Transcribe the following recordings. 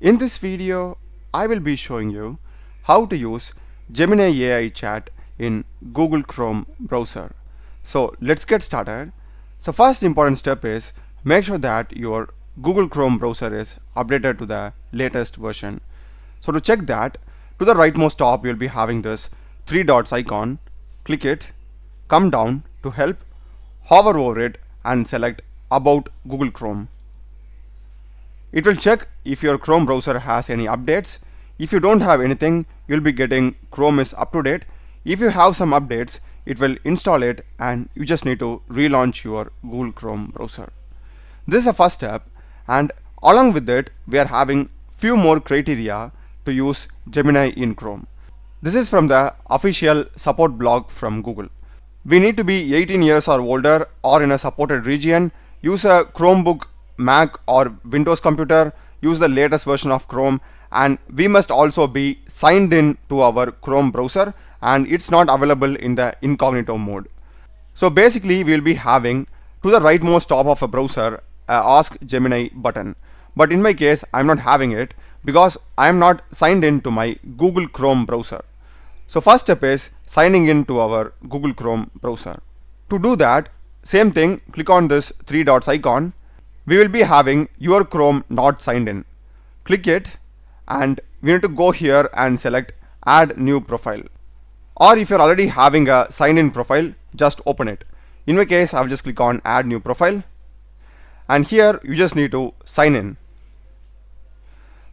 In this video, I will be showing you how to use Gemini AI chat in Google Chrome browser. So let's get started. So first important step is make sure that your Google Chrome browser is updated to the latest version. So to check that, to the rightmost top you'll be having this three dots icon. Click it, come down to help, hover over it and select about Google Chrome. It will check if your Chrome browser has any updates. If you don't have anything, you'll be getting Chrome is up to date. If you have some updates, it will install it and you just need to relaunch your Google Chrome browser. This is the first step, and along with it, we are having few more criteria to use Gemini in Chrome. This is from the official support blog from Google. We need to be 18 years or older or in a supported region, use a Chromebook, Mac or Windows computer, use the latest version of Chrome, and we must also be signed in to our Chrome browser and it's not available in the incognito mode. So basically we will be having to the rightmost top of a browser Ask Gemini button. But in my case I'm not having it because I am not signed in to my Google Chrome browser. So first step is signing in to our Google Chrome browser. To do that, same thing, click on this three dots icon. We will be having your Chrome not signed in. Click it and we need to go here and select add new profile. Or if you're already having a sign in profile, just open it. In my case, I'll just click on add new profile. And here you just need to sign in.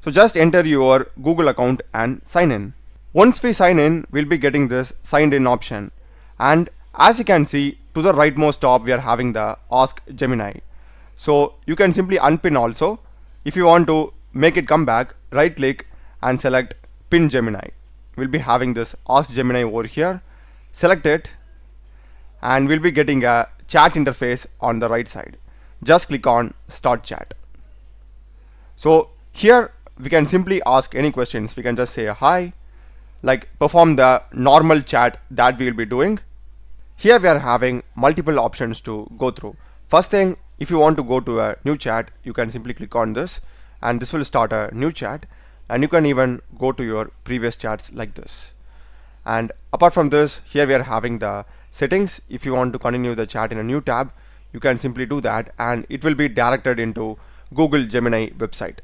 So just enter your Google account and sign in. Once we sign in, we'll be getting this signed in option. And as you can see, to the rightmost top, we are having the Ask Gemini. So you can simply unpin also. If you want to make it come back, right click and select pin Gemini. We'll be having this Ask Gemini over here. Select it and we'll be getting a chat interface on the right side. Just click on start chat. So here we can simply ask any questions. We can just say hi, like perform the normal chat that we will be doing. Here we are having multiple options to go through. First thing, if you want to go to a new chat, you can simply click on this and this will start a new chat, and you can even go to your previous chats like this. And apart from this, here we are having the settings. If you want to continue the chat in a new tab, you can simply do that and it will be directed into Google Gemini website.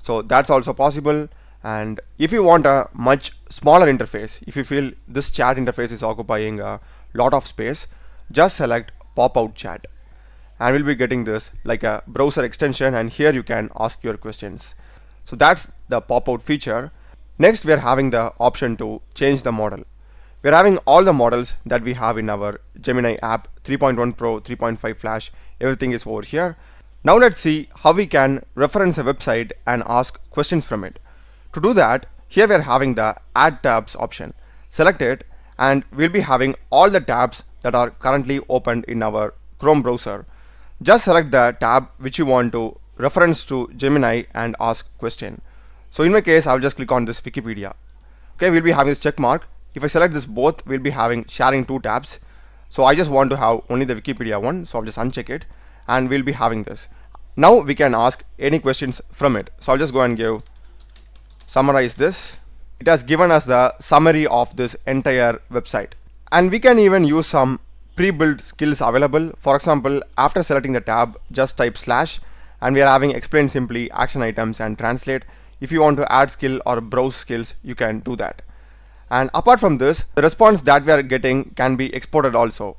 So that's also possible. And if you want a much smaller interface, if you feel this chat interface is occupying a lot of space, just select pop out chat. And we'll be getting this like a browser extension, and here you can ask your questions. So that's the pop-out feature. Next we are having the option to change the model. We are having all the models that we have in our Gemini app, 3.1 Pro, 3.5 Flash, everything is over here. Now let's see how we can reference a website and ask questions from it. To do that, here we are having the add tabs option. Select it and we'll be having all the tabs that are currently opened in our Chrome browser. Just select the tab which you want to reference to Gemini and ask question. So in my case, I'll just click on this Wikipedia. Okay, we'll be having this check mark. If I select this both, we'll be having sharing two tabs. So I just want to have only the Wikipedia one, so I'll just uncheck it and we'll be having this. Now we can ask any questions from it. So I'll just go and summarize this. It has given us the summary of this entire website. And we can even use some pre-built skills available. For example, after selecting the tab, just type / and we are having explain simply, action items and translate. If you want to add skill or browse skills, you can do that. And apart from this, the response that we are getting can be exported also.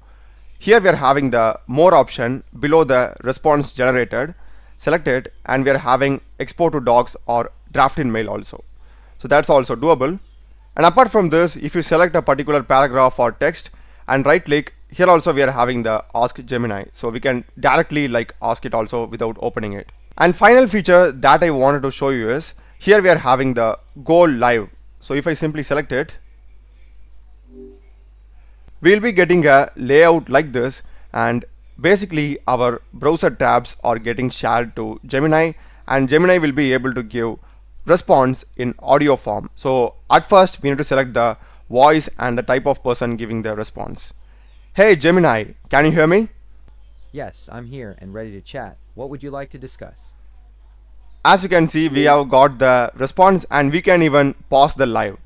Here we are having the more option below the response generated. Select it and we are having export to docs or draft in mail also. So that's also doable. And apart from this, if you select a particular paragraph or text and right click, here also we are having the Ask Gemini. So we can directly ask it also without opening it. And final feature that I wanted to show you is here we are having the go live. So if I simply select it, we'll be getting a layout like this, and basically our browser tabs are getting shared to Gemini and Gemini will be able to give response in audio form. So at first we need to select the voice and the type of person giving the response. Hey Gemini, can you hear me? Yes, I'm here and ready to chat. What would you like to discuss? as you can see, we have got the response and we can even pause the live.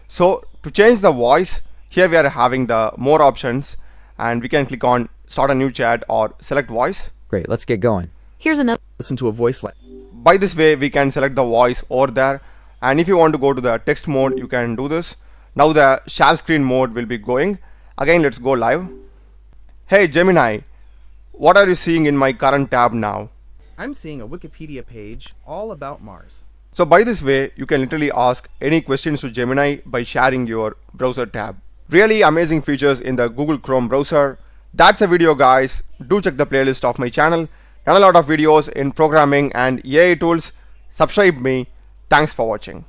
So to change the voice, here we are having the more options and we can click on start a new chat or select voice. Great, let's get going. Here's another. Listen to a voice like. By this way, we can select the voice over there. And if you want to go to the text mode, you can do this. Now the share screen mode will be going. Again, let's go live. Hey Gemini, what are you seeing in my current tab now? I'm seeing a Wikipedia page all about Mars. So by this way, you can literally ask any questions to Gemini by sharing your browser tab. Really amazing features in the Google Chrome browser. That's a video, guys. Do check the playlist of my channel. Done a lot of videos in programming and AI tools. Subscribe me. Thanks for watching.